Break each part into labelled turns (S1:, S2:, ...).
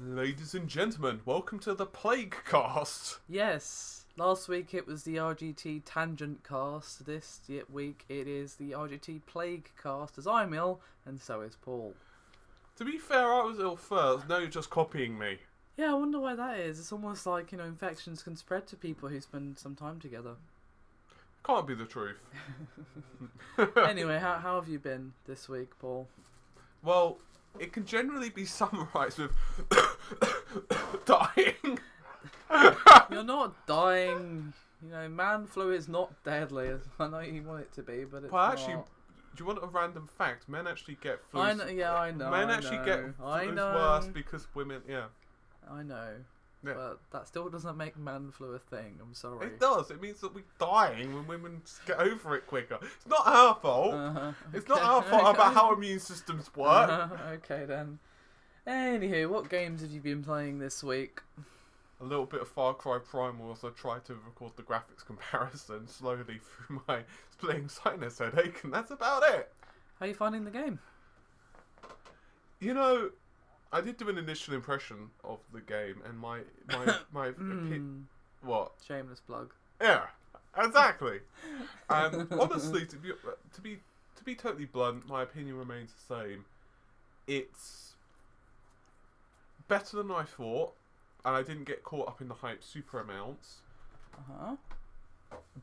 S1: Ladies and gentlemen, welcome to the TangentCast.
S2: Yes, last week it was the RGT TangentCast. This week it is the RGT TangentCast, as I'm ill, and so is Paul.
S1: To be fair, I was ill first. Now you're just copying me.
S2: Yeah, I wonder why that is. It's almost like, infections can spread to people who spend some time together.
S1: Can't be the truth.
S2: Anyway, how have you been this week, Paul?
S1: Well, it can generally be summarised with dying.
S2: You're not dying. Man flu is not deadly. I know you want it to be, but it's not.
S1: Actually, do you want a random fact? Men actually get flu.
S2: I know.
S1: Men actually get flu worse because women. Yeah.
S2: I know. Yeah. But that still doesn't make man flu a thing. I'm sorry.
S1: It does. It means that we're dying when women just get over it quicker. It's not our fault. It's not our fault about how immune systems work.
S2: Okay then. Anywho, what games have you been playing this week?
S1: A little bit of Far Cry Primal as I try to record the graphics comparison slowly through my splitting sinus headache, and that's about it.
S2: How are you finding the game?
S1: I did do an initial impression of the game, and my what?
S2: Shameless plug.
S1: Yeah, exactly. And honestly, to be totally blunt, my opinion remains the same. It's better than I thought, and I didn't get caught up in the hype super amounts.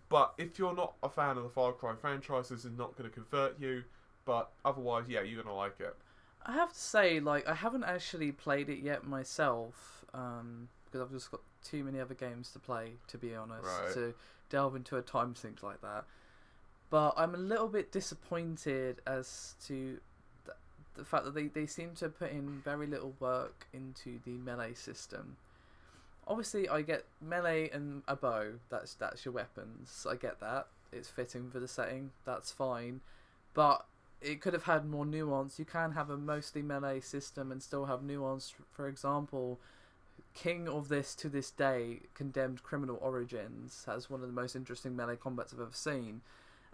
S1: But if you're not a fan of the Far Cry franchise, this is not going to convert you. But otherwise, yeah, you're going to like it.
S2: I have to say, I haven't actually played it yet myself, because I've just got too many other games to play, to be honest, to delve into a time sink like that. But I'm a little bit disappointed as to the fact that they seem to put in very little work into the melee system. Obviously, I get melee and a bow, that's your weapons, I get that, it's fitting for the setting, that's fine, but it could have had more nuance. You can have a mostly melee system and still have nuance. For example, King of this to this day, Condemned Criminal Origins, has one of the most interesting melee combats I've ever seen,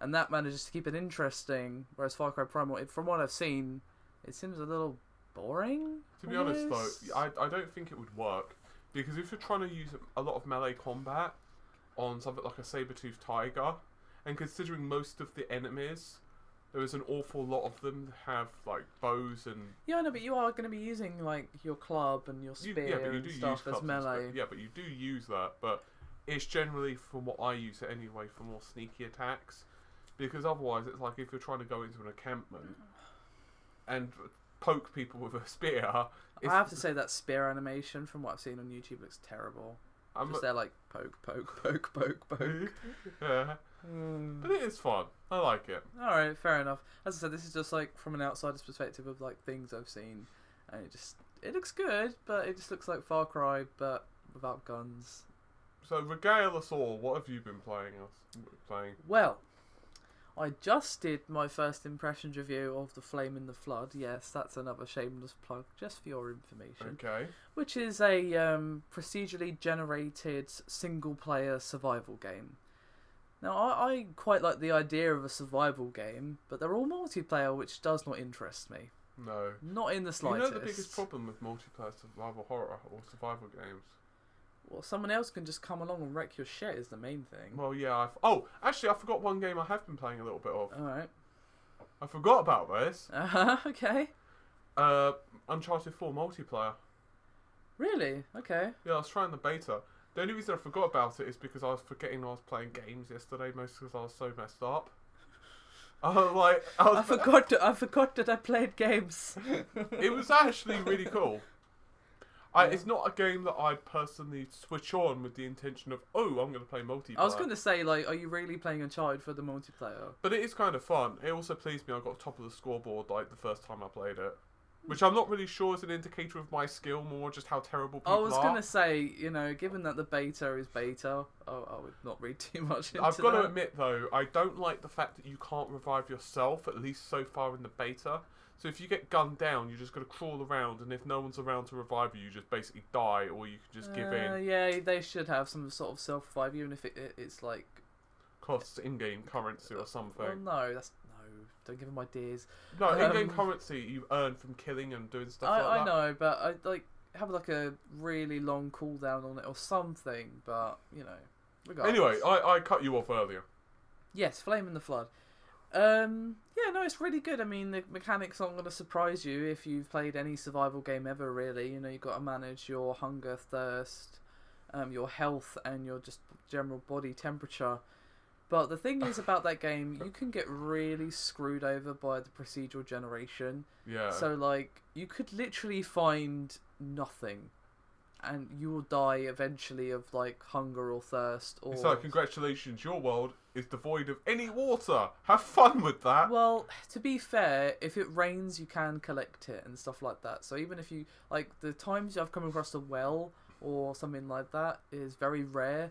S2: and that manages to keep it interesting, whereas Far Cry Primal, from what I've seen, it seems a little boring.
S1: To be honest though, I don't think it would work, because if you're trying to use a lot of melee combat on something like a saber-toothed tiger, and considering most of the enemies, there is an awful lot of them that have bows and...
S2: Yeah, I know, but you are going to be using your club and your spear and stuff as melee.
S1: Yeah, but you do use that, but it's generally, from what I use it anyway, for more sneaky attacks. Because otherwise, it's like if you're trying to go into an encampment and poke people with a spear...
S2: I have to say that spear animation, from what I've seen on YouTube, looks terrible. They're poke, poke, poke, poke, poke.
S1: Yeah. But it is fun. I like it.
S2: Alright, fair enough. As I said, this is just from an outsider's perspective of things I've seen, and it looks good, but it just looks like Far Cry, but without guns.
S1: So regale us all. What have you been playing?
S2: Well, I just did my first impressions review of The Flame in the Flood. Yes, that's another shameless plug, just for your information.
S1: Okay.
S2: Which is a procedurally generated single-player survival game. Now, I quite like the idea of a survival game, but they're all multiplayer, which does not interest me.
S1: No.
S2: Not in the slightest.
S1: The biggest problem with multiplayer survival horror or survival games?
S2: Well, someone else can just come along and wreck your shit is the main thing.
S1: Well, yeah. Actually, I forgot one game I have been playing a little bit of.
S2: Alright.
S1: I forgot about this.
S2: Okay.
S1: Uncharted 4 multiplayer.
S2: Really? Okay.
S1: Yeah, I was trying the beta. The only reason I forgot about it is because I was forgetting I was playing games yesterday, mostly because I was so messed up.
S2: I forgot that I played games.
S1: It was actually really cool. It's not a game that I personally switch on with the intention of, I'm going to play multiplayer.
S2: I was going to say, are you really playing Uncharted for the multiplayer?
S1: But it is kind of fun. It also pleased me I got top of the scoreboard the first time I played it. Which I'm not really sure is an indicator of my skill, more just how terrible people are.
S2: I was going to say, given that the beta is beta, I would not read too much into that.
S1: I've got to admit, though, I don't like the fact that you can't revive yourself, at least so far in the beta. So if you get gunned down, you're just going to crawl around, and if no one's around to revive you, you just basically die, or you can just give in.
S2: Yeah, they should have some sort of self-revive, even if it's
S1: costs in-game currency or something.
S2: Well, no, don't give them ideas.
S1: No, in-game currency you earn from killing and doing stuff like that.
S2: I know, but have like a really long cooldown on it or something. But regardless.
S1: Anyway, I cut you off earlier.
S2: Yes, Flame in the Flood. Yeah, no, it's really good. I mean, the mechanics aren't going to surprise you if you've played any survival game ever, really. You've got to manage your hunger, thirst, your health, and your just general body temperature. But the thing is about that game, you can get really screwed over by the procedural generation.
S1: Yeah.
S2: So, like, you could literally find nothing. And you will die eventually of, like, hunger or thirst. Or...
S1: It's like, congratulations, your world is devoid of any water. Have fun with that.
S2: Well, to be fair, if it rains, you can collect it and stuff like that. So even if you... Like, the times I've come across a well or something like that is very rare.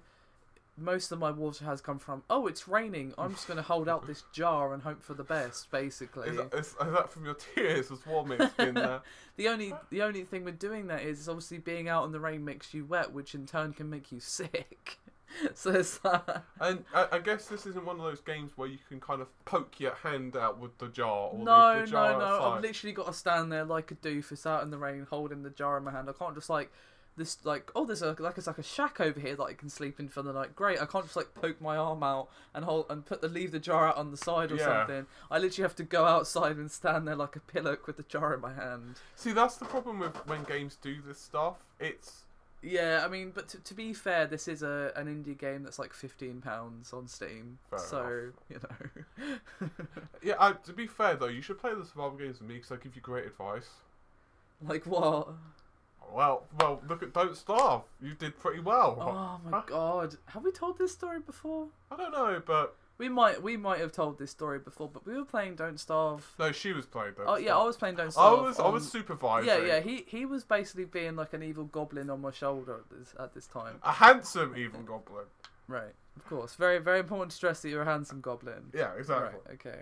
S2: Most of my water has come from, oh, it's raining, I'm just going to hold out this jar and hope for the best, basically.
S1: Is that from your tears as well mixed in there?
S2: The only thing with doing that is obviously being out in the rain makes you wet, which in turn can make you sick. So it's that.
S1: And I guess this isn't one of those games where you can kind of poke your hand out with the jar or
S2: no,
S1: leave the jar
S2: no.
S1: outside.
S2: I've literally got to stand there like a doofus out in the rain holding the jar in my hand. I can't just like... This like there's a shack over here that I can sleep in for the night. Great, I can't just like poke my arm out and leave the jar out on the side or something. I literally have to go outside and stand there like a pillock with the jar in my hand.
S1: See, that's the problem with when games do this stuff.
S2: Yeah, I mean, but to be fair, this is an indie game that's like £15 on Steam.
S1: Fair enough. Yeah, to be fair though, you should play the survival games with me because I give you great advice.
S2: Like what?
S1: Well, look at Don't Starve. You did pretty well.
S2: Oh my god. Have we told this story before?
S1: I don't know, but...
S2: We might have told this story before, but we were playing Don't Starve.
S1: No, she was playing Don't Starve.
S2: Oh, yeah, I was playing Don't Starve.
S1: I was supervising.
S2: Yeah, he was basically being like an evil goblin on my shoulder at this time.
S1: A handsome evil goblin.
S2: Right, of course. Very, very important to stress that you're a handsome goblin.
S1: Yeah, exactly.
S2: Right, okay.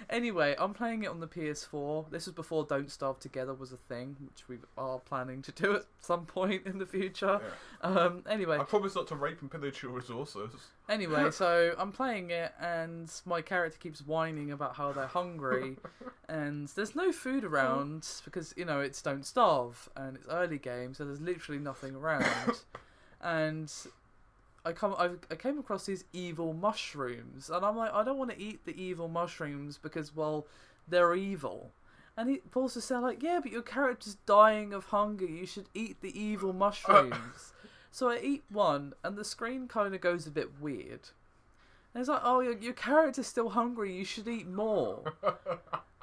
S2: Anyway, I'm playing it on the PS4. This was before Don't Starve Together was a thing, which we are planning to do at some point in the future. Yeah. Anyway.
S1: I promise not to rape and pillage your resources.
S2: Anyway, so I'm playing it, and my character keeps whining about how they're hungry, and there's no food around because, it's Don't Starve, and it's early game, so there's literally nothing around. And... I came across these evil mushrooms, and I'm like, I don't want to eat the evil mushrooms because, well, they're evil. And Paul's just saying, like, yeah, but your character's dying of hunger. You should eat the evil mushrooms. So I eat one, and the screen kind of goes a bit weird. And it's like, oh, your character's still hungry. You should eat more.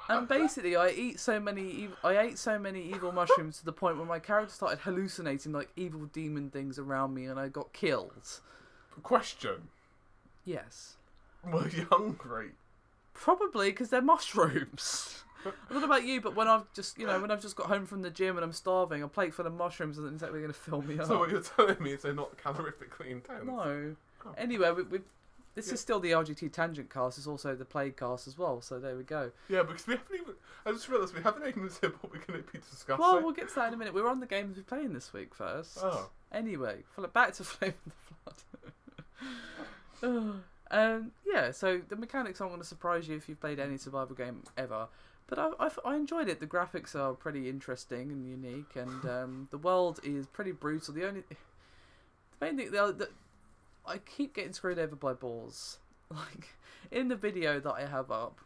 S2: And basically, I ate so many evil mushrooms to the point where my character started hallucinating like evil demon things around me, and I got killed.
S1: Question.
S2: Yes.
S1: Were you hungry?
S2: Probably, because they're mushrooms. I don't know about you, but when I've just got home from the gym and I'm starving, a plate full of mushrooms isn't exactly going to fill me up.
S1: So what you're telling me is they're not calorifically intense?
S2: No.
S1: Oh.
S2: Anyway, this is still the RGT TangentCast. It's also the Plaguecast as well, so there we go.
S1: Yeah, because we haven't even... I just realised we haven't even said what we're going to be discussing.
S2: Well, we'll get to that in a minute. We're on the games we're playing this week first.
S1: Oh.
S2: Anyway, back to Flame in the Flood. Yeah, so the mechanics aren't going to surprise you if you've played any survival game ever. But I enjoyed it. The graphics are pretty interesting and unique, and the world is pretty brutal. The main thing... I keep getting screwed over by boars. Like, in the video that I have up,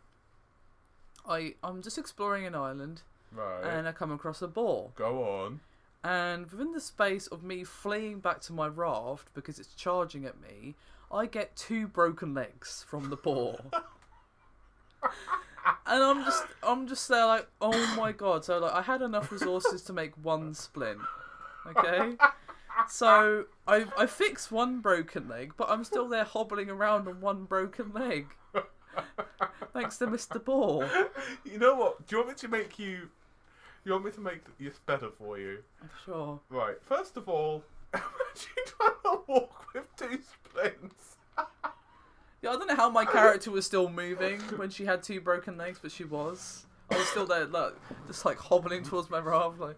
S2: I'm just exploring an island,
S1: right,
S2: and I come across a boar.
S1: Go on.
S2: And within the space of me fleeing back to my raft because it's charging at me, I get 2 broken legs from the boar. And I'm just there like, oh my god. So like, I had enough resources to make 1 splint. Okay? So I fixed 1 broken leg, but I'm still there hobbling around on 1 broken leg. Thanks to Mr. Boar.
S1: You know what? Do you want me to make you... You want me to make this better for you?
S2: Sure.
S1: Right. First of all, imagine trying to walk with 2 splints.
S2: Yeah, I don't know how my character was still moving when she had 2 broken legs, but she was. I was still there, look, just like hobbling towards my raft, like.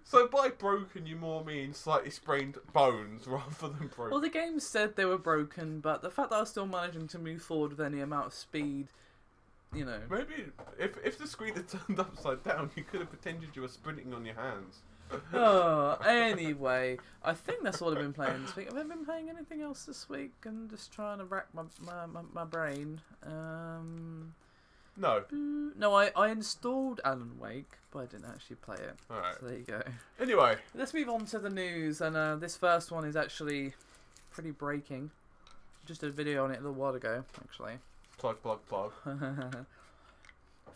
S1: So by broken, you more mean slightly sprained bones rather than broken.
S2: Well, the game said they were broken, but the fact that I was still managing to move forward with any amount of speed, you know.
S1: Maybe if the screen had turned upside down, you could have pretended you were sprinting on your hands.
S2: Oh, anyway, I think that's all I've been playing this week. Have I been playing anything else this week? I'm just trying to rack my brain.
S1: No.
S2: No, I installed Alan Wake, but I didn't actually play it.
S1: Alright.
S2: So there you go.
S1: Anyway.
S2: Let's move on to the news, and this first one is actually pretty breaking. Just did a video on it a little while ago, actually.
S1: Plug.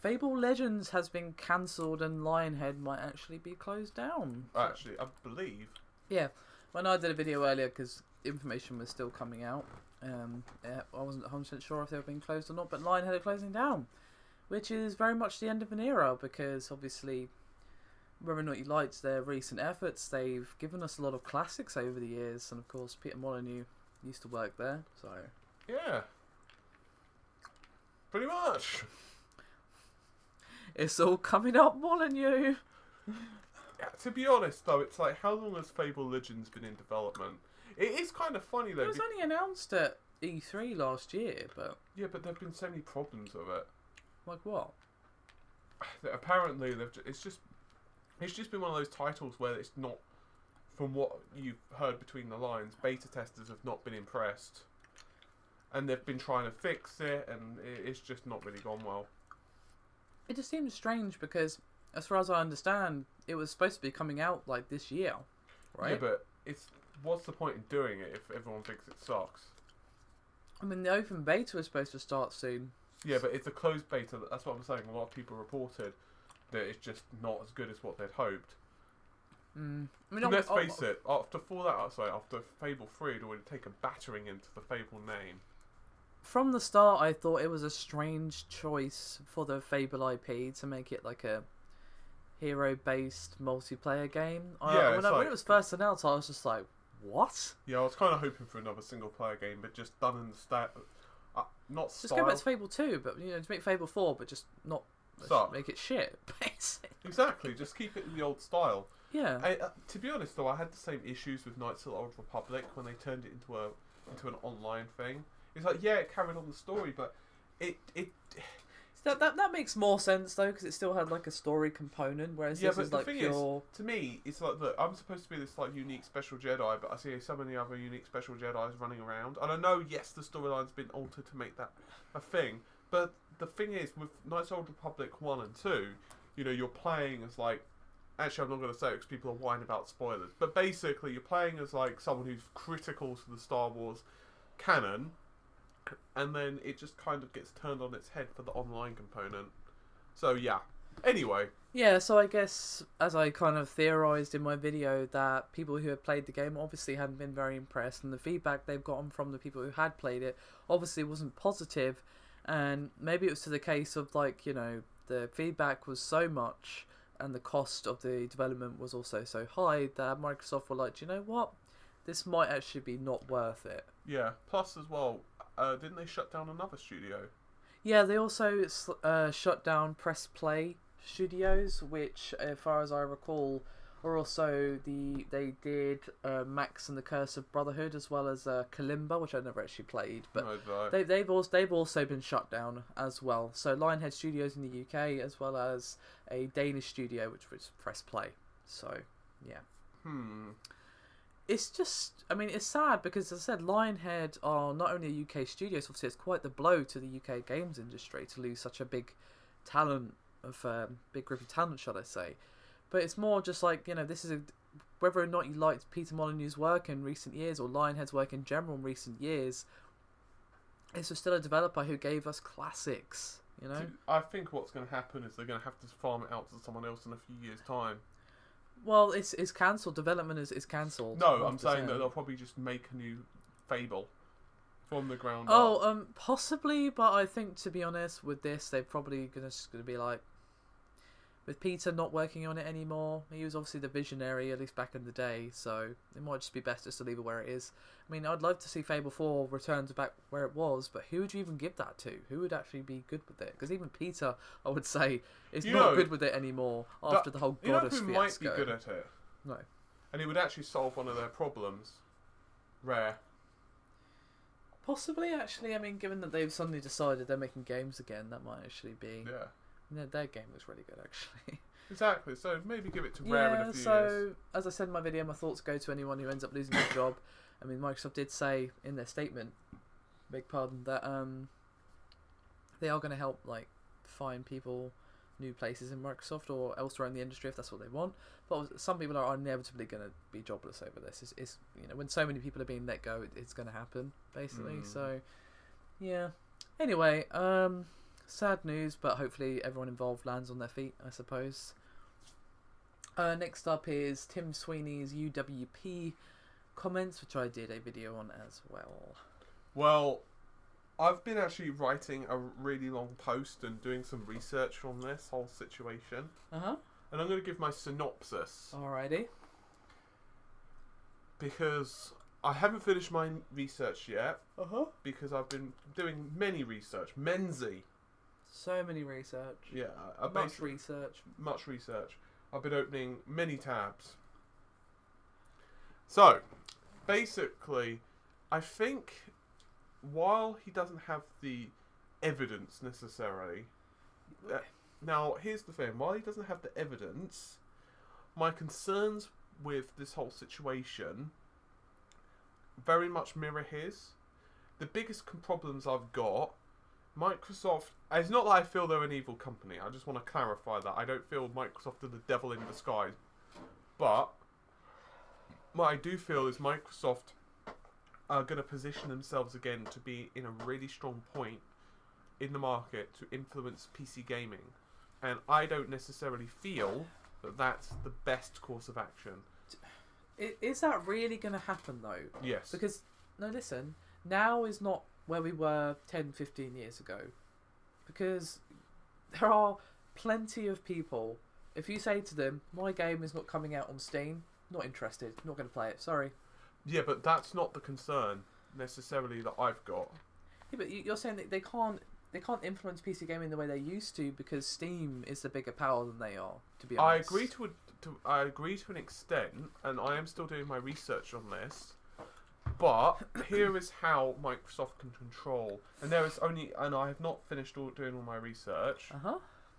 S2: Fable Legends has been cancelled and Lionhead might actually be closed down.
S1: Actually, I believe.
S2: Yeah. When I did a video earlier, because information was still coming out, yeah, I wasn't 100% sure if they were being closed or not, but Lionhead are closing down. Which is very much the end of an era, because obviously, whether or not you liked their recent efforts, they've given us a lot of classics over the years, and of course Peter Molyneux used to work there, so...
S1: Yeah. Pretty much.
S2: It's all coming up, Molyneux!
S1: Yeah, to be honest though, it's like, how long has Fable Legends been in development? It is kind of funny though.
S2: It was only announced at E3 last year, but...
S1: Yeah, but there have been so many problems with it.
S2: Like what?
S1: Apparently, it's just been one of those titles where it's not, from what you've heard between the lines, beta testers have not been impressed, and they've been trying to fix it, and it's just not really gone well.
S2: It just seems strange because, as far as I understand, it was supposed to be coming out like this year, right?
S1: Yeah, but what's the point in doing it if everyone thinks it sucks?
S2: I mean, the open beta was supposed to start soon.
S1: Yeah, but it's a closed beta. That's what I'm saying. A lot of people reported that it's just not as good as what they'd hoped.
S2: I mean,
S1: let's face it. After Fable 3, it would have taken battering into the Fable name.
S2: From the start, I thought it was a strange choice for the Fable IP to make it like a hero-based multiplayer game. When it was first announced, I was just like, what?
S1: Yeah, I was kind of hoping for another single-player game, but just done in the
S2: Just go back to Fable 2, but to make Fable 4, but just not make it shit, basically.
S1: Exactly, just keep it in the old style.
S2: Yeah.
S1: To be honest, though, I had the same issues with Knights of the Old Republic when they turned it into an online thing. It's like, yeah, it carried on the story, but it
S2: that makes more sense though, because it still had like a story component, whereas this is like pure.
S1: To me, it's like, look, I'm supposed to be this like unique special Jedi, but I see so many other unique special Jedis running around, and I know, yes, the storyline's been altered to make that a thing, but the thing is, with Knights of the Old Republic 1 and 2, you're playing as like. Actually, I'm not going to say it because people are whining about spoilers, but basically, you're playing as like someone who's critical to the Star Wars canon. And then it just kind of gets turned on its head for the online component. So, yeah. Anyway.
S2: Yeah, so I guess, as I kind of theorised in my video, that people who had played the game obviously hadn't been very impressed, and the feedback they've gotten from the people who had played it obviously wasn't positive, and maybe it was to the case of, like, the feedback was so much, and the cost of the development was also so high, that Microsoft were like, do you know what? This might actually be not worth it.
S1: Yeah, plus as well, didn't they shut down another studio?
S2: Yeah, they also shut down Press Play Studios, which, as far as I recall, are also they did Max and the Curse of Brotherhood, as well as Kalimba, which I never actually played, but they've also been shut down as well. So Lionhead Studios in the UK, as well as a Danish studio, which was Press Play. So yeah. It's just, I mean, it's sad because, as I said, Lionhead are not only a UK studio, so obviously it's quite the blow to the UK games industry to lose such a big big group of talent, shall I say. But it's more just like, this is whether or not you liked Peter Molyneux's work in recent years, or Lionhead's work in general in recent years, it's still a developer who gave us classics,
S1: I think what's going to happen is they're going to have to farm it out to someone else in a few years' time.
S2: Well, it's cancelled. Development is cancelled.
S1: No, I'm saying that they'll probably just make a new Fable from the ground up.
S2: Possibly, but I think, to be honest, with this, they're probably going to be like, with Peter not working on it anymore, he was obviously the visionary, at least back in the day, so it might just be best just to leave it where it is. I mean, I'd love to see Fable 4 return to back where it was, but who would you even give that to? Who would actually be good with it? Because even Peter, I would say, is not good with it anymore after the whole Goddess fiasco.
S1: Who might be good at it?
S2: No.
S1: And it would actually solve one of their problems. Rare.
S2: Possibly, actually. I mean, given that they've suddenly decided they're making games again, that might actually be.
S1: Yeah.
S2: No, their game looks really good, actually.
S1: Exactly. So maybe give it to Rare in a few
S2: so
S1: years.
S2: as I said in my video, my thoughts go to anyone who ends up losing their job. I mean, Microsoft did say in their statement, beg pardon, that they are going to help like find people new places in Microsoft or elsewhere in the industry if that's what they want. But some people are inevitably going to be jobless over this. It's when so many people are being let go, it's going to happen basically. So yeah. Anyway, sad news, but hopefully everyone involved lands on their feet, I suppose. Next up is Tim Sweeney's UWP comments, which I did a video on as well.
S1: Well, I've been actually writing a really long post and doing some research on this whole situation. And I'm going to give my synopsis.
S2: Alrighty.
S1: Because I haven't finished my research yet. Because I've been doing many research. Menzy.
S2: So many research.
S1: Yeah.
S2: Much research.
S1: Much research. I've been opening many tabs. So, basically, I think while he doesn't have the evidence necessarily... now, here's the thing. While he doesn't have the evidence, my concerns with this whole situation very much mirror his. The biggest problems I've got, Microsoft... It's not that I feel they're an evil company. I just want to clarify that. I don't feel Microsoft are the devil in disguise. But what I do feel is Microsoft are going to position themselves again to be in a really strong point in the market to influence PC gaming. And I don't necessarily feel that that's the best course of action.
S2: Is that really going to happen, though?
S1: Yes.
S2: Because, no, listen, now is not where we were 10, 15 years ago. Because there are plenty of people, if you say to them, my game is not coming out on Steam, not interested, not going to play it, sorry.
S1: Yeah, but that's not the concern necessarily that I've got.
S2: Yeah, but you're saying that they can't influence PC gaming the way they used to because Steam is the bigger power than they are, to be honest.
S1: I agree to an extent, and I am still doing my research on this. But here is how Microsoft can control, and I have not finished doing all my research.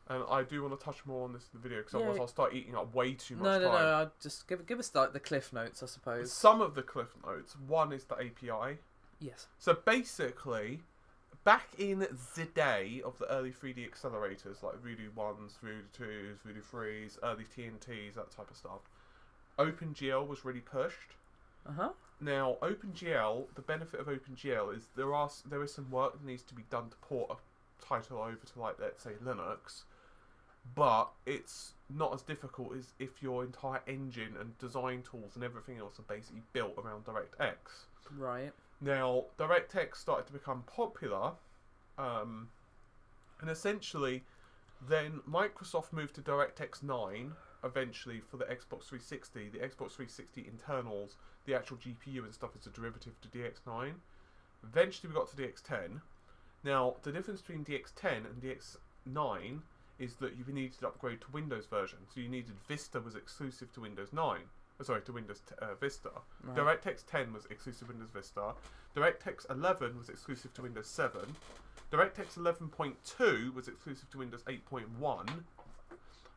S1: And I do want to touch more on this in the video because otherwise I'll start eating up way too much time.
S2: No. Just give us the cliff notes, I suppose.
S1: Some of the cliff notes. One is the API.
S2: Yes.
S1: So basically, back in the day of the early 3D accelerators like Voodoo 1s, Voodoo 2s, Voodoo 3s, early TNTs, that type of stuff, OpenGL was really pushed. Now, OpenGL, the benefit of OpenGL is there is some work that needs to be done to port a title over to, like, let's say, Linux, but it's not as difficult as if your entire engine and design tools and everything else are basically built around DirectX.
S2: Right.
S1: Now, DirectX started to become popular, and essentially, then Microsoft moved to DirectX 9, eventually, for the Xbox 360. The Xbox 360 internals, the actual GPU and stuff is a derivative to DX9. Eventually we got to DX10. Now, the difference between DX10 and DX9 is that you needed to upgrade to Windows version. So you needed Vista was exclusive to Windows 9. To Windows Vista. Right. DirectX 10 was exclusive to Windows Vista. DirectX 11 was exclusive to Windows 7. DirectX 11.2 was exclusive to Windows 8.1.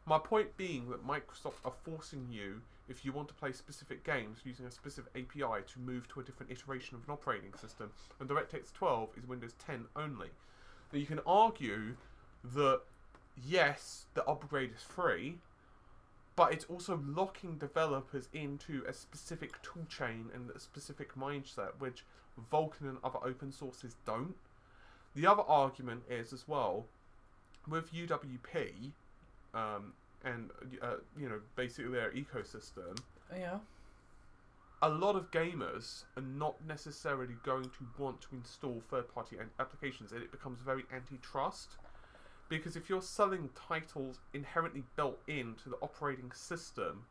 S1: My point being that Microsoft are forcing you, if you want to play specific games using a specific API, to move to a different iteration of an operating system. And DirectX 12 is Windows 10 only. Now you can argue that, yes, the upgrade is free, but it's also locking developers into a specific toolchain and a specific mindset, which Vulkan and other open sources don't. The other argument is, as well, with UWP, and basically their ecosystem.
S2: Yeah.
S1: A lot of gamers are not necessarily going to want to install third-party applications, and it becomes very antitrust. Because if you're selling titles inherently built into the operating system,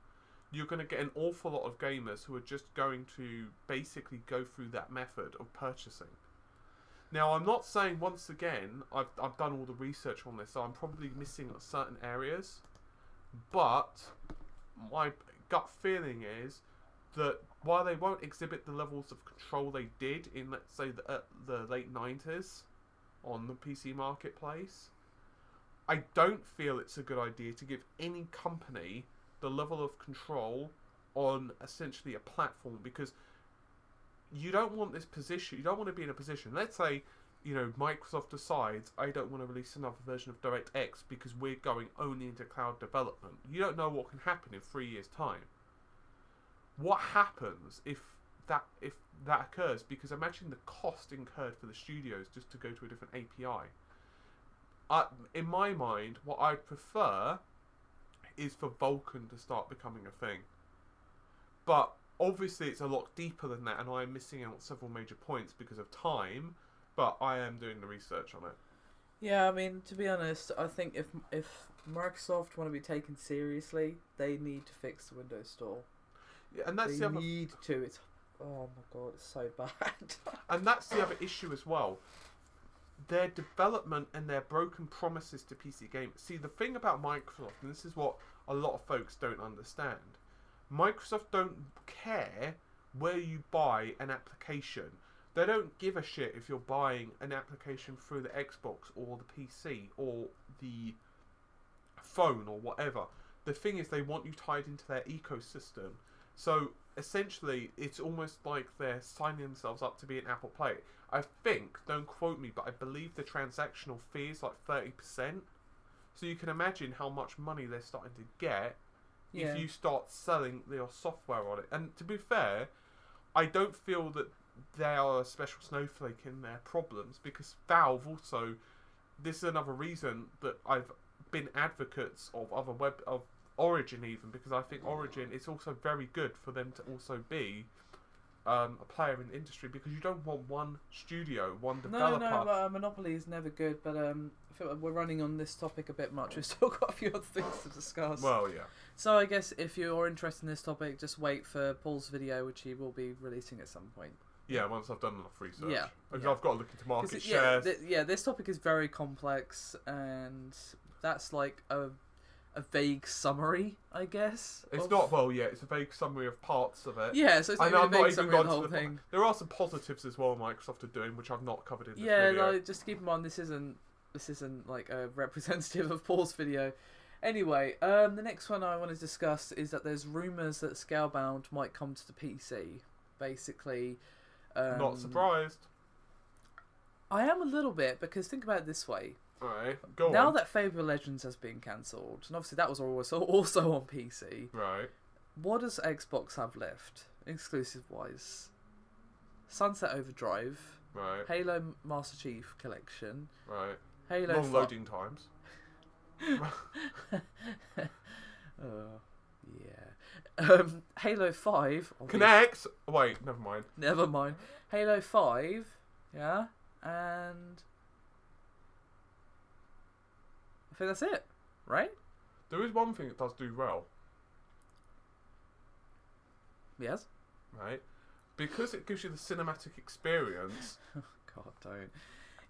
S1: you're going to get an awful lot of gamers who are just going to basically go through that method of purchasing. Now, I'm not saying, once again, I've done all the research on this, so I'm probably missing certain areas. But my gut feeling is that while they won't exhibit the levels of control they did in, let's say, the late 90s on the PC marketplace, I don't feel it's a good idea to give any company the level of control on essentially a platform, because you don't want this position. You don't want to be in a position. Let's say, Microsoft decides, I don't want to release another version of DirectX because we're going only into cloud development. You don't know what can happen in 3 years' time. What happens if that occurs? Because imagine the cost incurred for the studios just to go to a different API. In my mind, what I'd prefer is for Vulkan to start becoming a thing. But obviously it's a lot deeper than that, and I am missing out several major points because of time, but I am doing the research on it.
S2: Yeah, I mean, to be honest, I think if Microsoft want to be taken seriously, they need to fix the Windows Store.
S1: Yeah, and that's
S2: they need to. It's oh my god, it's so bad.
S1: And that's the other issue as well. Their development and their broken promises to PC gamers. See, the thing about Microsoft, and this is what a lot of folks don't understand, Microsoft don't care where you buy an application. They don't give a shit if you're buying an application through the Xbox or the PC or the phone or whatever. The thing is, they want you tied into their ecosystem. So essentially, it's almost like they're signing themselves up to be an Apple Play. I think, don't quote me, but I believe the transactional fee is like 30%. So you can imagine how much money they're starting to get if you start selling your software on it. And to be fair, I don't feel that they are a special snowflake in their problems, because Valve also, this is another reason that I've been advocates of of Origin even, because I think Origin is also very good for them to also be a player in the industry, because you don't want one studio, one developer.
S2: No, but Monopoly is never good, but I feel like we're running on this topic a bit much. We've still got a few other things to discuss.
S1: Well, yeah.
S2: So I guess if you're interested in this topic, just wait for Paul's video, which he will be releasing at some point.
S1: Yeah, once I've done enough research.
S2: Yeah.
S1: Because I've got to look into market shares.
S2: This topic is very complex, and that's like a vague summary, I guess.
S1: It's not, it's a vague summary of parts of it.
S2: Yeah, so it's not even a vague summary of the whole thing.
S1: There are some positives as well Microsoft are doing, which I've not covered in this
S2: video.
S1: video.
S2: Like, just keep in mind, this isn't like a representative of Paul's video. Anyway, the next one I want to discuss is that there's rumours that Scalebound might come to the PC. Basically,
S1: not surprised.
S2: I am a little bit, because think about it this way.
S1: Right, go on.
S2: Now that Fable Legends has been cancelled, and obviously that was also on PC.
S1: Right.
S2: What does Xbox have left, exclusive-wise? Sunset Overdrive.
S1: Right.
S2: Halo Master Chief Collection.
S1: Right.
S2: Halo.
S1: Long loading times.
S2: Yeah. Halo 5.
S1: Connect. Wait, never mind.
S2: Never mind. Halo 5. Yeah, and I think that's it, right?
S1: There is one thing it does do well.
S2: Yes.
S1: Right? Because it gives you the cinematic experience.
S2: God, don't.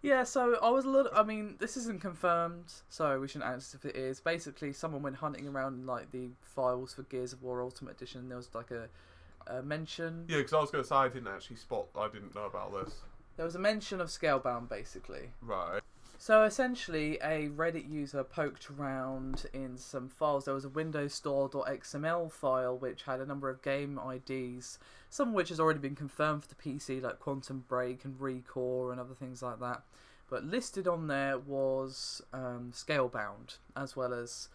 S2: Yeah, so I was a little... I mean, this isn't confirmed, so we shouldn't answer if it is. Basically, someone went hunting around in, like, the files for Gears of War Ultimate Edition, and there was, like, a mention...
S1: Yeah, because I was going to say I didn't know about this.
S2: There was a mention of Scalebound, basically.
S1: Right.
S2: So essentially, a Reddit user poked around in some files. There was a Windows Store.xml file which had a number of game IDs, some of which has already been confirmed for the PC, like Quantum Break and Recore and other things like that. But listed on there was Scalebound, as well as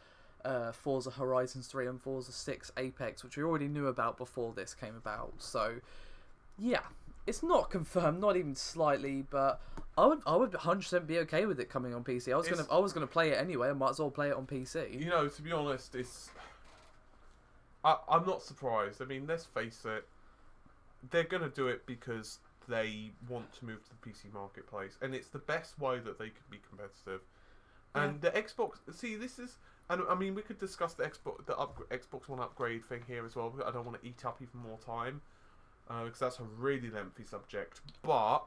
S2: Forza Horizons 3 and Forza 6 Apex, which we already knew about before this came about. So, yeah. It's not confirmed, not even slightly, but I would 100% be okay with it coming on PC. I was gonna play it anyway. I might as well play it on PC.
S1: You know, to be honest, I'm not surprised. I mean, let's face it, they're gonna do it because they want to move to the PC marketplace, and it's the best way that they could be competitive.
S2: Yeah.
S1: And the Xbox, see, this is, and I mean, we could discuss the Xbox One upgrade thing here as well. But I don't want to eat up even more time. Because that's a really lengthy subject, but...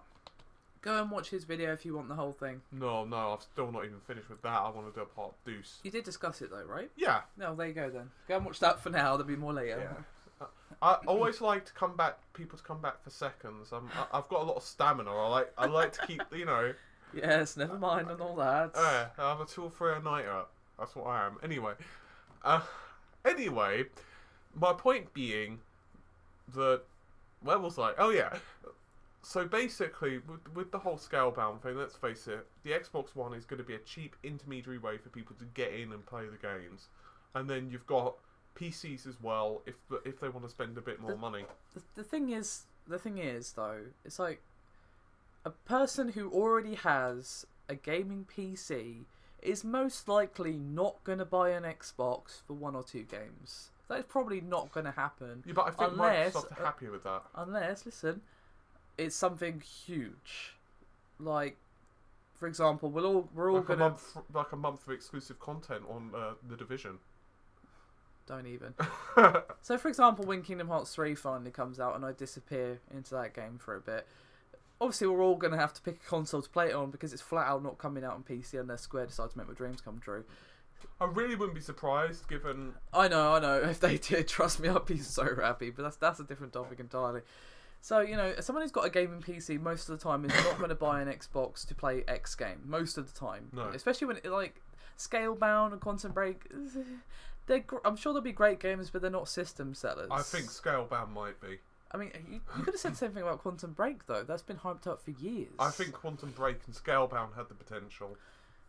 S2: Go and watch his video if you want the whole thing.
S1: No, I've still not even finished with that. I want to do a part deuce.
S2: You did discuss it though, right?
S1: Yeah.
S2: No, there you go then. Go and watch that for now, there'll be more later.
S1: Yeah. I always like to come back. People to come back for seconds. I've got a lot of stamina. I like to keep, you know.
S2: Yes, never mind and all that.
S1: I'm a 2 or 3 a nighter. That's what I am. Anyway, my point being that where was I? Oh yeah. So basically, with the whole scalebound thing, let's face it, the Xbox One is going to be a cheap intermediary way for people to get in and play the games, and then you've got PCs as well if they want to spend a bit more money.
S2: The thing is though, it's like a person who already has a gaming PC is most likely not going to buy an Xbox for 1 or 2 games. That's probably not going to happen.
S1: Yeah, but I think Microsoft are happy with that.
S2: Unless, listen, it's something huge, like, for example, we're all
S1: like
S2: gonna
S1: a month of exclusive content on The Division.
S2: Don't even. So, for example, when Kingdom Hearts 3 finally comes out and I disappear into that game for a bit, obviously we're all going to have to pick a console to play it on because it's flat out not coming out on PC unless Square decides to make my dreams come true.
S1: I really wouldn't be surprised, given...
S2: I know. If they did, trust me, I'd be so happy. But that's a different topic entirely. So, you know, someone who's got a gaming PC most of the time is not going to buy an Xbox to play X game. Most of the time.
S1: No.
S2: Especially when, like, Scalebound and Quantum Break... I'm sure they'll be great games, but they're not system sellers.
S1: I think Scalebound might be.
S2: I mean, you could have said the same thing about Quantum Break, though. That's been hyped up for years.
S1: I think Quantum Break and Scalebound had the potential.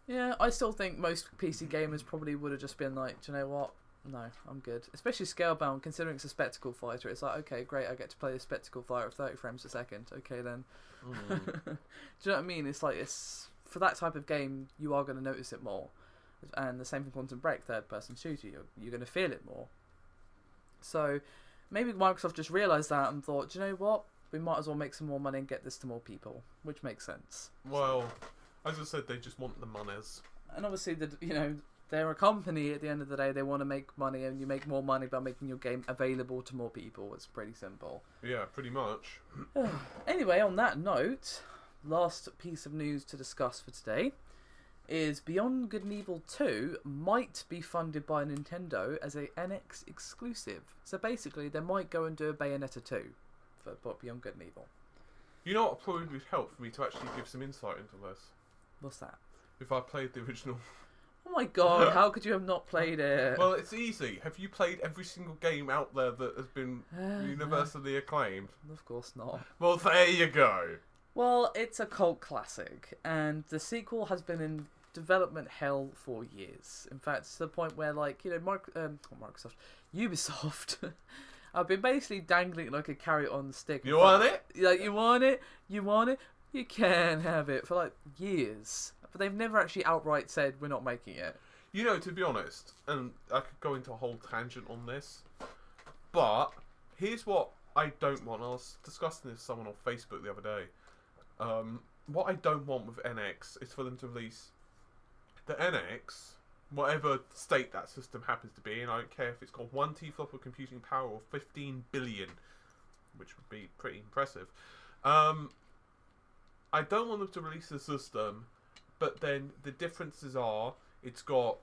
S2: Yeah, I still think most PC gamers probably would have just been like, do you know what? No, I'm good. Especially Scalebound, considering it's a spectacle fighter. It's like, okay, great, I get to play a spectacle fighter at 30 frames a second. Okay, then. Do you know what I mean? It's like, for that type of game, you are going to notice it more. And the same for Quantum Break, third-person shooter. You're going to feel it more. So, maybe Microsoft just realised that and thought, do you know what? We might as well make some more money and get this to more people. Which makes sense.
S1: Well, as I said, they just want the monies.
S2: And obviously, they're a company at the end of the day. They want to make money, and you make more money by making your game available to more people. It's pretty simple.
S1: Yeah, pretty much.
S2: Anyway, on that note, last piece of news to discuss for today is Beyond Good and Evil 2 might be funded by Nintendo as a NX exclusive. So basically, they might go and do a Bayonetta 2 for Beyond Good and Evil.
S1: You know what probably would help for me to actually give some insight into this?
S2: What's that?
S1: If I played the original.
S2: Oh my god, how could you have not played it?
S1: Well, it's easy. Have you played every single game out there that has been universally acclaimed?
S2: Of course not.
S1: Well, there you go.
S2: Well, it's a cult classic, and the sequel has been in development hell for years. In fact, it's to the point where, like, Microsoft, Ubisoft, I've been basically dangling like a carrot on the stick.
S1: You want it?
S2: Like, you want it? You want it? You can have it for, like, years. But they've never actually outright said, we're not making it.
S1: You know, to be honest, and I could go into a whole tangent on this, but here's what I don't want. I was discussing this with someone on Facebook the other day. What I don't want with NX is for them to release the NX, whatever state that system happens to be, and I don't care if it's got 1 teraflop of computing power or 15 billion, which would be pretty impressive. I don't want them to release the system, but then the differences are, it's got,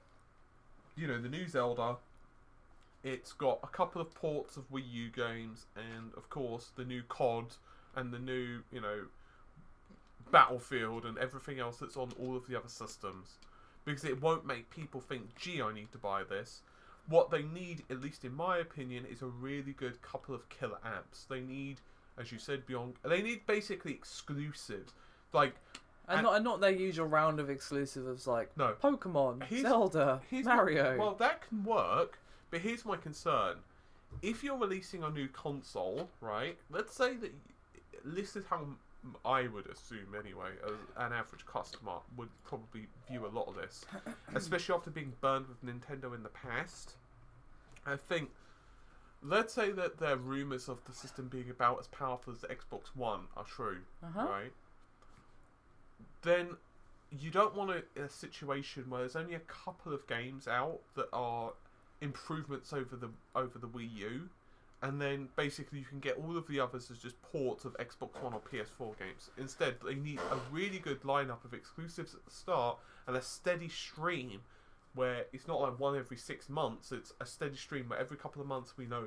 S1: the new Zelda, it's got a couple of ports of Wii U games, and of course the new COD, and the new, Battlefield, and everything else that's on all of the other systems. Because it won't make people think, gee, I need to buy this. What they need, at least in my opinion, is a really good couple of killer apps. They need, as you said, they need basically exclusives. Like,
S2: And not their usual round of exclusives like
S1: no,
S2: Pokemon, Zelda, Mario.
S1: Well, that can work, but here's my concern. If you're releasing a new console, right, let's say that, this is how I would assume anyway, as an average customer would probably view a lot of this, especially after being burned with Nintendo in the past. I think, let's say that their rumours of the system being about as powerful as the Xbox One are true, right? Then you don't want a situation where there's only a couple of games out that are improvements over the Wii U, and then basically you can get all of the others as just ports of Xbox One or PS4 games. Instead, they need a really good lineup of exclusives at the start and a steady stream where it's not like one every 6 months. It's a steady stream where every couple of months we know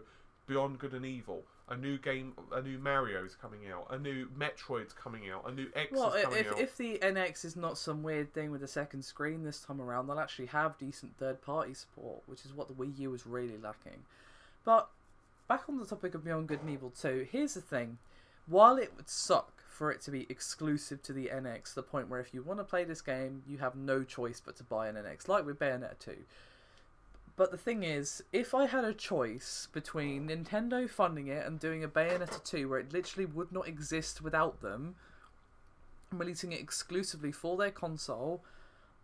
S1: Beyond Good and Evil. A new game, a new Mario's coming out, a new Metroid's coming out, a new X is coming out.
S2: If the NX is not some weird thing with a second screen this time around, they'll actually have decent third-party support, which is what the Wii U was really lacking. But back on the topic of Beyond Good and Evil 2, here's the thing. While it would suck for it to be exclusive to the NX, to the point where if you want to play this game, you have no choice but to buy an NX, like with Bayonetta 2. But the thing is, if I had a choice between Nintendo funding it and doing a Bayonetta 2 where it literally would not exist without them, and releasing it exclusively for their console,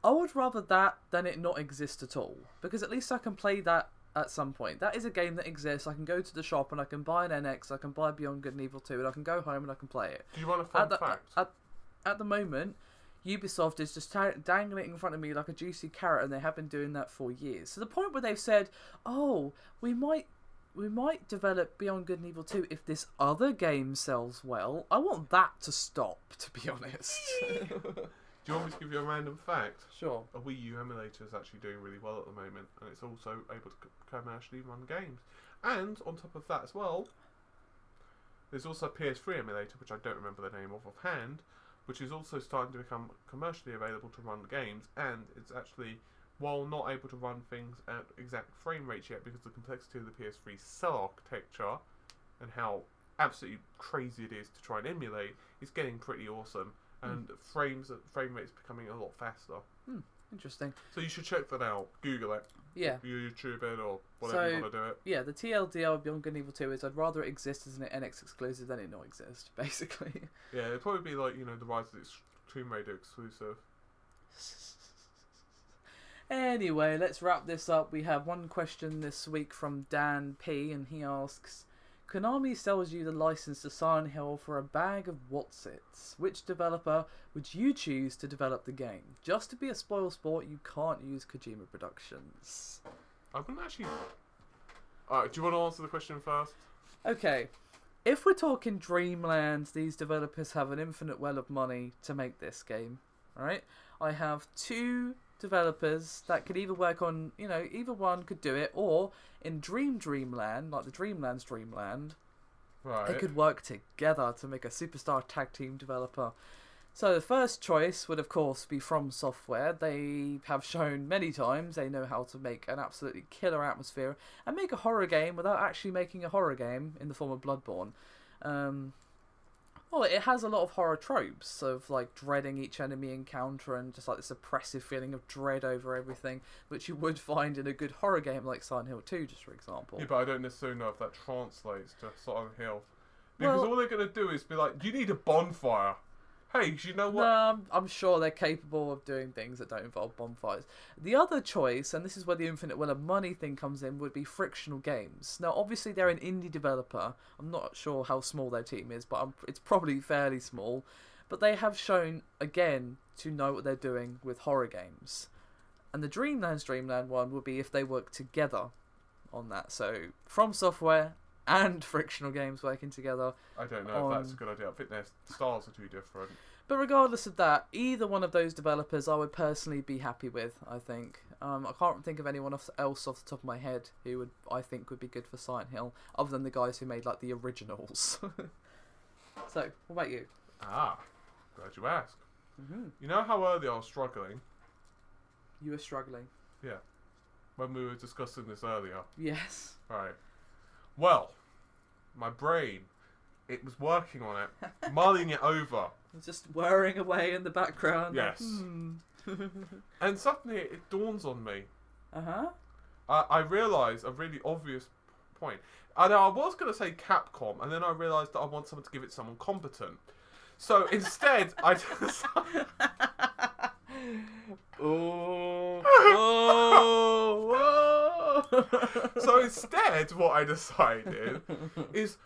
S2: I would rather that than it not exist at all. Because at least I can play that at some point. That is a game that exists. I can go to the shop and I can buy an NX, I can buy Beyond Good and Evil 2, and I can go home and I can play it.
S1: Do you want a fun fact?
S2: At the moment, Ubisoft is just dangling it in front of me like a juicy carrot, and they have been doing that for years. To the point where they've said, "Oh, we might develop Beyond Good and Evil 2 if this other game sells well." I want that to stop, to be honest.
S1: Do you want me to give you a random fact?
S2: Sure.
S1: A Wii U emulator is actually doing really well at the moment, and it's also able to commercially run games. And on top of that as well, there's also a PS3 emulator, which I don't remember the name of offhand, which is also starting to become commercially available to run games, and it's actually, while not able to run things at exact frame rates yet because of the complexity of the PS3 cell architecture and how absolutely crazy it is to try and emulate, it's getting pretty awesome, and frame rates becoming a lot faster.
S2: Interesting.
S1: So you should check that out. Google it.
S2: Yeah.
S1: YouTube it or whatever you want to do it.
S2: Yeah, the TLDR of Beyond Good and Evil 2 is I'd rather it exist as an NX exclusive than it not exist, basically.
S1: Yeah, it'd probably be like, the Rise of the Tomb Raider exclusive.
S2: Anyway, let's wrap this up. We have one question this week from Dan P, and he asks, Konami sells you the license to Silent Hill for a bag of Whatsits. Which developer would you choose to develop the game? Just to be a spoil sport, you can't use Kojima Productions.
S1: I wouldn't actually... Alright, do you want to answer the question first?
S2: Okay. If we're talking Dreamland, these developers have an infinite well of money to make this game. Alright? I have two developers that could either work on, either one could do it, or in Dreamland, like the Dreamland's Dreamland, they could work together to make a superstar tag team developer. So the first choice would of course be From Software. They have shown many times they know how to make an absolutely killer atmosphere and make a horror game without actually making a horror game in the form of Bloodborne. Well, it has a lot of horror tropes of like dreading each enemy encounter and just like this oppressive feeling of dread over everything, which you would find in a good horror game like Silent Hill 2, just for example.
S1: Yeah, but I don't necessarily know if that translates to Silent Hill. Because all they're going to do is be like, you need a bonfire. Hey, do you know what?
S2: No, I'm sure they're capable of doing things that don't involve bonfires. The other choice, and this is where the infinite well of money thing comes in, would be Frictional Games. Now, obviously, they're an indie developer. I'm not sure how small their team is, but it's probably fairly small. But they have shown, again, to know what they're doing with horror games. And the Dreamland one would be if they work together on that. So, From Software and Frictional Games working togeter.
S1: I don't know if that's a good idea. I think their styles are too different.
S2: But regardless of that, either one of those developers I would personally be happy with, I think. I can't think of anyone else off the top of my head who I think would be good for Silent Hill, other than the guys who made like the originals. So, what about you?
S1: Glad you asked.
S2: Mm-hmm.
S1: You know how early I was struggling?
S2: You were struggling.
S1: Yeah. When we were discussing this earlier.
S2: Yes.
S1: Right. Well, my brain, it was working on it, mulling it over.
S2: It's just whirring away in the background.
S1: Yes. And suddenly it dawns on me.
S2: Uh-huh.
S1: I realised a really obvious point. I was going to say Capcom, and then I realised that I want someone to give it someone competent. So instead, I just... So instead, what I decided is,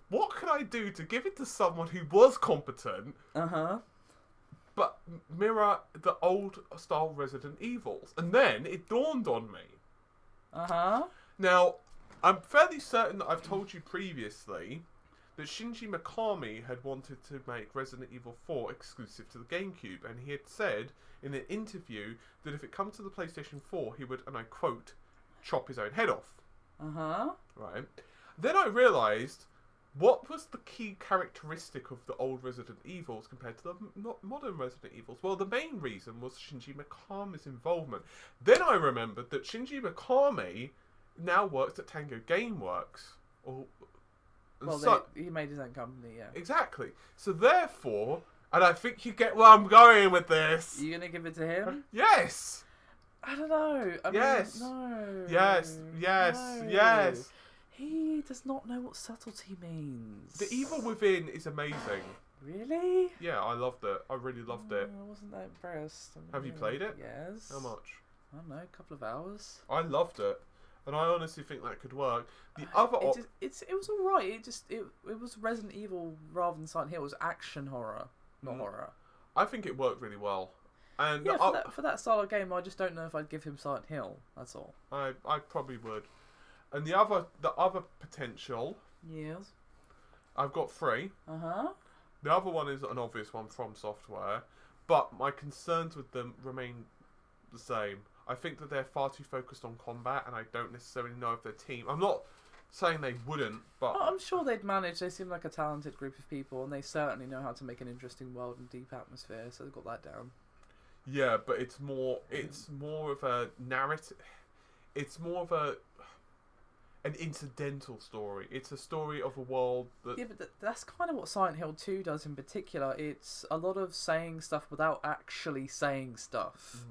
S1: what can I do to give it to someone who was competent, but mirror the old style Resident Evils? And then it dawned on me. Now, I'm fairly certain that I've told you previously that Shinji Mikami had wanted to make Resident Evil 4 exclusive to the GameCube, and he had said in an interview that if it comes to the PlayStation 4, he would, and I quote, chop his own head off. Right. Then I realised, what was the key characteristic of the old Resident Evils compared to the modern Resident Evils? Well, the main reason was Shinji Mikami's involvement. Then I remembered that Shinji Mikami now works at Tango Gameworks.
S2: He made his own company, yeah.
S1: Exactly. So therefore, and I think you get where I'm going with this.
S2: You gonna give it to him?
S1: Yes.
S2: I don't know.
S1: Yes.
S2: No.
S1: Yes.
S2: No.
S1: Yes.
S2: He does not know what subtlety means.
S1: The Evil Within is amazing.
S2: Really?
S1: Yeah, I loved it. I really loved it.
S2: I wasn't that impressed.
S1: Have you played it?
S2: Yes.
S1: How much?
S2: I don't know, a couple of hours.
S1: I loved it, and I honestly think that could work. The other
S2: it was alright. It was Resident Evil rather than Silent Hill. It was action horror, not horror.
S1: I think it worked really well. And
S2: yeah, for that style of game, I just don't know if I'd give him Silent Hill. That's all.
S1: I probably would. And the other potential.
S2: Yes.
S1: I've got 3. The other one is an obvious one from Software, but my concerns with them remain the same. I think that they're far too focused on combat, and I don't necessarily know if their team. I'm not saying they wouldn't, but
S2: I'm sure they'd manage. They seem like a talented group of people, and they certainly know how to make an interesting world and deep atmosphere. So they've got that down.
S1: Yeah, but it's more of a narrative. It's more of an incidental story. It's a story of a world that...
S2: Yeah, but that's kind of what Silent Hill 2 does in particular. It's a lot of saying stuff without actually saying stuff.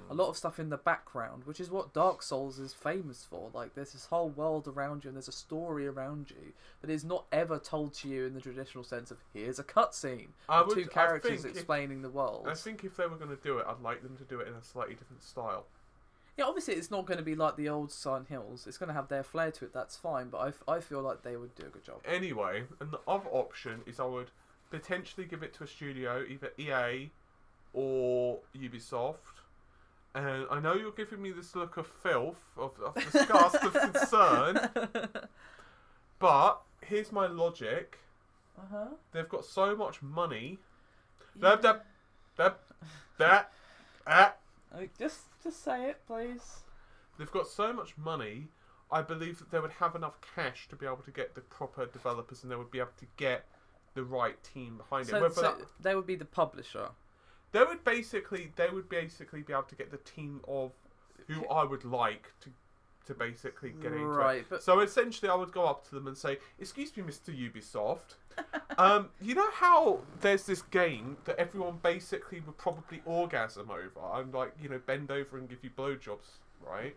S2: A lot of stuff in the background, which is what Dark Souls is famous for. Like, there's this whole world around you and there's a story around you, but it's not ever told to you in the traditional sense of, here's a cutscene of 2 characters explaining the world.
S1: I think if they were going to do it, I'd like them to do it in a slightly different style.
S2: Yeah, obviously it's not going to be like the old Silent Hills. It's going to have their flair to it, that's fine, but I feel like they would do a good job.
S1: Anyway, and the other option is I would potentially give it to a studio, either EA or Ubisoft. And I know you're giving me this look of filth, of disgust, of concern, but here's my logic. They've got so much money.
S2: Yeah. Just say it, please.
S1: They've got so much money, I believe that they would have enough cash to be able to get the proper developers, and they would be able to get the right team behind it.
S2: So they would be the publisher.
S1: They would basically be able to get the team of who I would like to basically get into it.
S2: But
S1: so essentially, I would go up to them and say, "Excuse me, Mr. Ubisoft. You know how there's this game that everyone basically would probably orgasm over and bend over and give you blowjobs, right?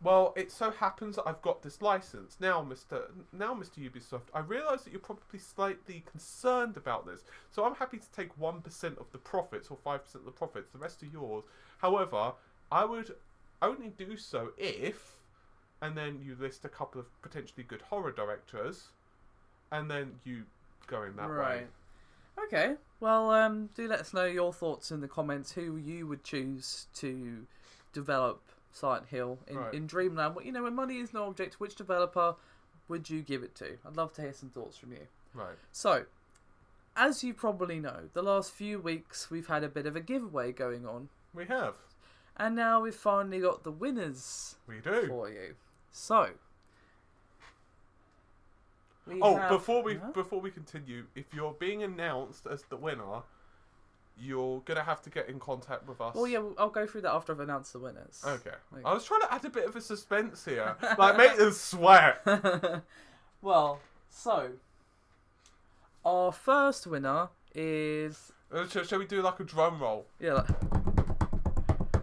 S1: Well, it so happens that I've got this license now, Mr. Ubisoft. I realise that you're probably slightly concerned about this, so I'm happy to take 1% of the profits or 5% of the profits. The rest are yours. However, I would only do so if." And then you list a couple of potentially good horror directors, and then you go in that way.
S2: Okay. Well, do let us know your thoughts in the comments. Who you would choose to develop Silent Hill in Dreamland? When money is no object, which developer would you give it to? I'd love to hear some thoughts from you.
S1: Right.
S2: So, as you probably know, the last few weeks we've had a bit of a giveaway going on.
S1: We have.
S2: And now we've finally got the winners.
S1: We do.
S2: For you. So,
S1: before we continue, if you're being announced as the winner, you're gonna have to get in contact with us.
S2: Well, yeah, I'll go through that after I've announced the winners.
S1: Okay. I was trying to add a bit of a suspense here, make them sweat.
S2: Well, so our first winner is.
S1: Shall we do like a drum roll?
S2: Yeah.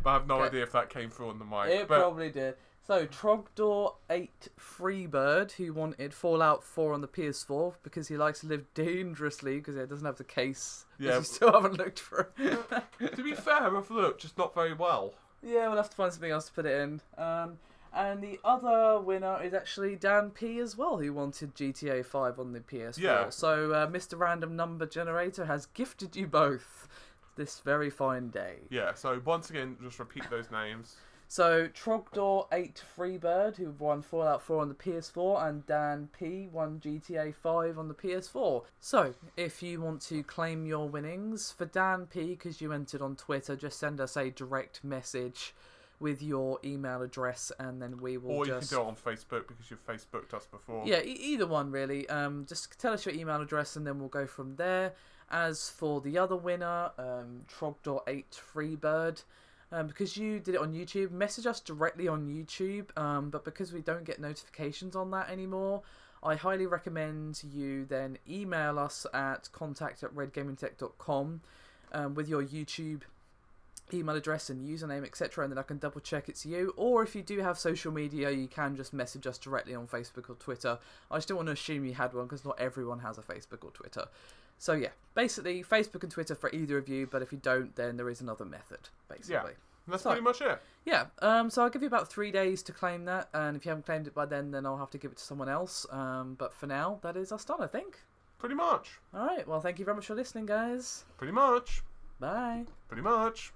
S1: But I have no idea if that came through on the mic.
S2: It probably did. So, Trogdor8 Freebird, who wanted Fallout 4 on the PS4 because he likes to live dangerously because he doesn't have the case. Yeah. You still haven't looked for it.
S1: To be fair, I've looked, just not very well.
S2: Yeah, we'll have to find something else to put it in. And the other winner is actually Dan P as well, who wanted GTA 5 on the PS4. Yeah. So, Mr. Random Number Generator has gifted you both this very fine day.
S1: Yeah, so once again, just repeat those names.
S2: So, Trogdor8 Freebird, who won Fallout 4 on the PS4, and Dan P won GTA 5 on the PS4. So, if you want to claim your winnings, for Dan P, because you entered on Twitter, just send us a direct message with your email address, and then we will
S1: Or you can do it on Facebook because you've Facebooked us before.
S2: Yeah, either one really. Just tell us your email address and then we'll go from there. As for the other winner, Trog.8 Freebird, because you did it on YouTube, message us directly on YouTube, but because we don't get notifications on that anymore, I highly recommend you then email us at contact@redgamingtech.com with your YouTube email address and username, etc., and then I can double check it's you. Or if you do have social media, you can just message us directly on Facebook or Twitter. I just don't want to assume you had one because not everyone has a Facebook or Twitter. So yeah, basically Facebook and Twitter for either of you, but if you don't, then there is another method, basically.
S1: Yeah, that's pretty much it.
S2: Yeah, so I'll give you about 3 days to claim that, and if you haven't claimed it by then I'll have to give it to someone else. But for now, that is us done, I think.
S1: Pretty much.
S2: Alright, well, thank you very much for listening, guys.
S1: Pretty much.
S2: Bye.
S1: Pretty much.